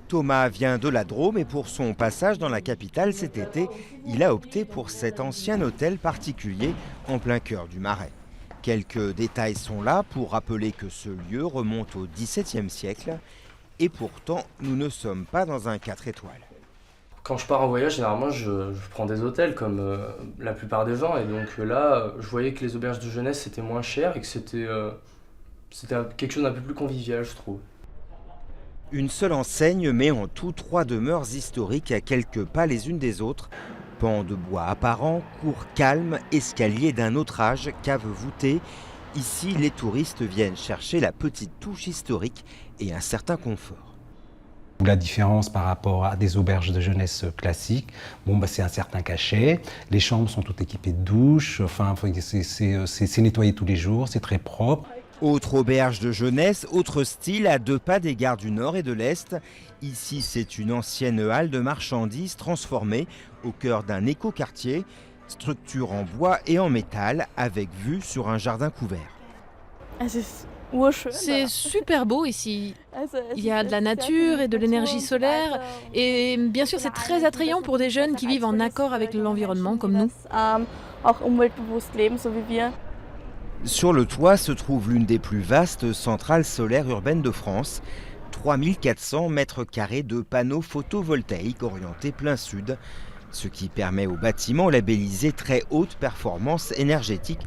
Thomas vient de la Drôme et pour son passage dans la capitale cet été, il a opté pour cet ancien hôtel particulier en plein cœur du Marais. Quelques détails sont là pour rappeler que ce lieu remonte au XVIIe siècle et pourtant nous ne sommes pas dans un 4 étoiles. Quand je pars en voyage, généralement, je prends des hôtels comme la plupart des gens. Et donc là, je voyais que les auberges de jeunesse, c'était moins cher et que c'était quelque chose d'un peu plus convivial, je trouve. Une seule enseigne met en tout 3 demeures historiques à quelques pas les unes des autres. Pans de bois apparents, cours calmes, escaliers d'un autre âge, caves voûtées. Ici, les touristes viennent chercher la petite touche historique et un certain confort. La différence par rapport à des auberges de jeunesse classiques, c'est un certain cachet. Les chambres sont toutes équipées de douches. C'est nettoyé tous les jours, c'est très propre. Autre auberge de jeunesse, autre style, à 2 pas des gares du Nord et de l'Est. Ici, c'est une ancienne halle de marchandises transformée au cœur d'un écoquartier. Structure en bois et en métal, avec vue sur un jardin couvert. C'est super beau ici. Il y a de la nature et de l'énergie solaire. Et bien sûr, c'est très attrayant pour des jeunes qui vivent en accord avec l'environnement comme nous. Sur le toit se trouve l'une des plus vastes centrales solaires urbaines de France. 3400 mètres carrés de panneaux photovoltaïques orientés plein sud, ce qui permet au bâtiment labellisé très haute performance énergétique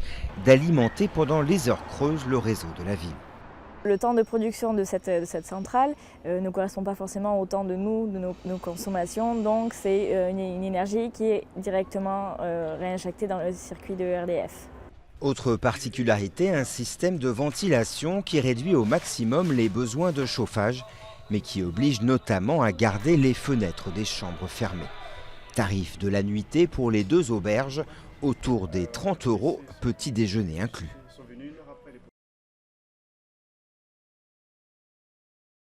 d'alimenter pendant les heures creuses le réseau de la ville. Le temps de production de cette centrale ne correspond pas forcément au temps de nos consommations, donc c'est une énergie qui est directement réinjectée dans le circuit de RDF. Autre particularité, un système de ventilation qui réduit au maximum les besoins de chauffage, mais qui oblige notamment à garder les fenêtres des chambres fermées. Tarif de la nuitée pour les 2 auberges, autour des 30 €, petit déjeuner inclus.